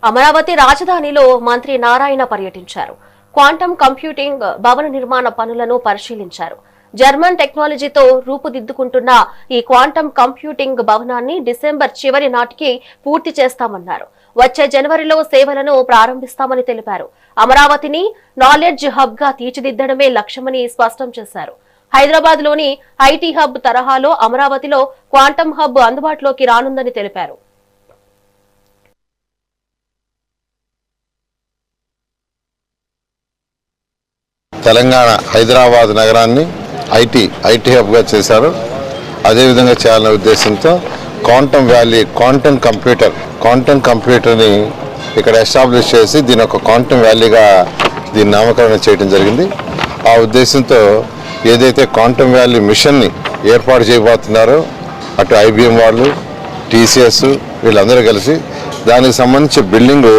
అమరావతి రాజధానిలో మంత్రి నారాయణ పర్యటించారు. క్వాంటం కంప్యూటింగ్ భవన నిర్మాణ పనులను పరిశీలించారు. జర్మన్ టెక్నాలజీతో రూపుదిద్దుకుంటున్న ఈ క్వాంటం కంప్యూటింగ్ భవనాన్ని డిసెంబర్ చివరి నాటికి పూర్తి చేస్తామన్నారు. వచ్చే జనవరిలో సేవలను ప్రారంభిస్తామని తెలిపారు. అమరావతిని నాలెడ్జ్ హబ్ గా తీర్చిదిద్దడమే లక్ష్యమని స్పష్టం చేశారు. హైదరాబాద్ లోని ఐటీ హబ్ తరహాలో అమరావతిలో క్వాంటం హబ్ అందుబాటులోకి రానుందని తెలిపారు. తెలంగాణ హైదరాబాద్ నగరాన్ని ఐటీ హబ్గా చేశారు. అదేవిధంగా చేయాలనే ఉద్దేశంతో క్వాంటమ్ వ్యాలీ క్వాంటమ్ కంప్యూటర్ని ఇక్కడ ఎస్టాబ్లిష్ చేసి దీని ఒక క్వాంటమ్ వ్యాలీగా దీన్ని నామకరణం చేయడం జరిగింది. ఆ ఉద్దేశంతో ఏదైతే క్వాంటమ్ వ్యాలీ మిషన్ని ఏర్పాటు చేయబోతున్నారో అటు IBM వాళ్ళు, TCS వీళ్ళందరూ కలిసి దానికి సంబంధించి బిల్డింగు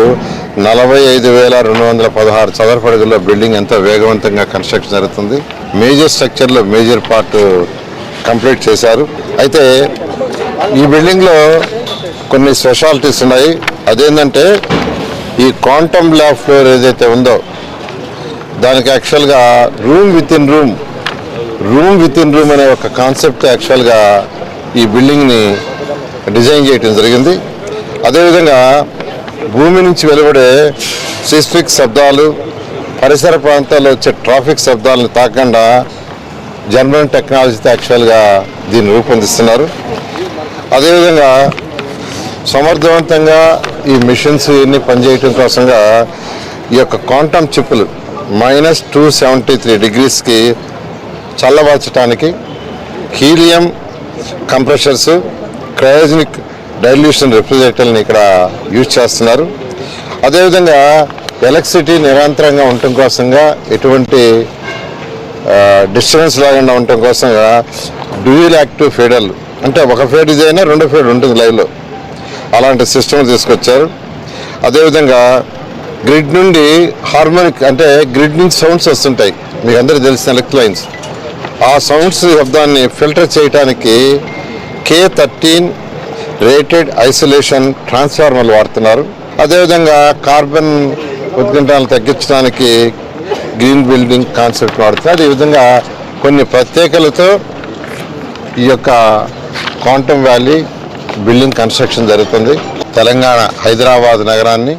45,216 చదరపు అడుగుల్లో బిల్డింగ్ ఎంతో వేగవంతంగా కన్స్ట్రక్షన్ జరుగుతుంది. మేజర్ స్ట్రక్చర్లో మేజర్ పార్ట్ కంప్లీట్ చేశారు. అయితే ఈ బిల్డింగ్లో కొన్ని స్పెషాలిటీస్ ఉన్నాయి. అదేంటంటే ఈ క్వాంటమ్ ల్యాబ్ ఫ్లోర్ ఏదైతే ఉందో దానికి యాక్చువల్గా రూమ్ విత్ ఇన్ రూమ్ అనే ఒక కాన్సెప్ట్ యాక్చువల్గా ఈ బిల్డింగ్ని డిజైన్ చేయడం జరిగింది. అదేవిధంగా భూమి నుంచి వెలువడే సిస్మిక్ శబ్దాలు, పరిసర ప్రాంతాల్లో వచ్చే ట్రాఫిక్ శబ్దాలను తాకుండా జర్మన్ టెక్నాలజీతో యాక్చువల్గా దీన్ని రూపొందిస్తున్నారు. అదేవిధంగా సమర్థవంతంగా ఈ మిషన్స్ ఇవన్నీ పనిచేయటం కోసంగా ఈ యొక్క క్వాంటమ్ చిప్పులు -273 డిగ్రీస్కి చల్లబరచడానికి హీలియం కంప్రెషర్స్, క్రయోజనిక్ డైల్యూషన్ రిఫ్రిజిరేటర్ని ఇక్కడ యూజ్ చేస్తున్నారు. అదేవిధంగా ఎలక్ట్రిసిటీ నిరంతరంగా ఉండటం కోసంగా ఎటువంటి డిస్టర్బెన్స్ లేకుండా ఉండటం కోసంగా డ్యూయల్ యాక్టివ్ ఫీడర్లు, అంటే ఒక ఫీడ్ ఇదైనా రెండో ఫీడ్ ఉంటుంది లైవ్లో, అలాంటి సిస్టమ్ తీసుకొచ్చారు. అదేవిధంగా గ్రిడ్ నుండి హార్మోనిక్, అంటే గ్రిడ్ నుంచి సౌండ్స్ వస్తుంటాయి, మీకు అందరికీ తెలిసిన ఎలక్ట్రిక్ లైన్స్, ఆ సౌండ్స్ శబ్దాన్ని ఫిల్టర్ చేయడానికి K13 రేటెడ్ ఐసోలేషన్ ట్రాన్స్ఫార్మర్లు వాడుతున్నారు. అదేవిధంగా కార్బన్ ఉద్గంటాలను తగ్గించడానికి గ్రీన్ బిల్డింగ్ కాన్సెప్ట్ వాడుతున్నారు. ఈ విధంగా కొన్ని ప్రత్యేకలతో ఈ యొక్క క్వాంటమ్ వ్యాలీ బిల్డింగ్ కన్స్ట్రక్షన్ జరుగుతుంది. తెలంగాణ హైదరాబాద్ నగరాన్ని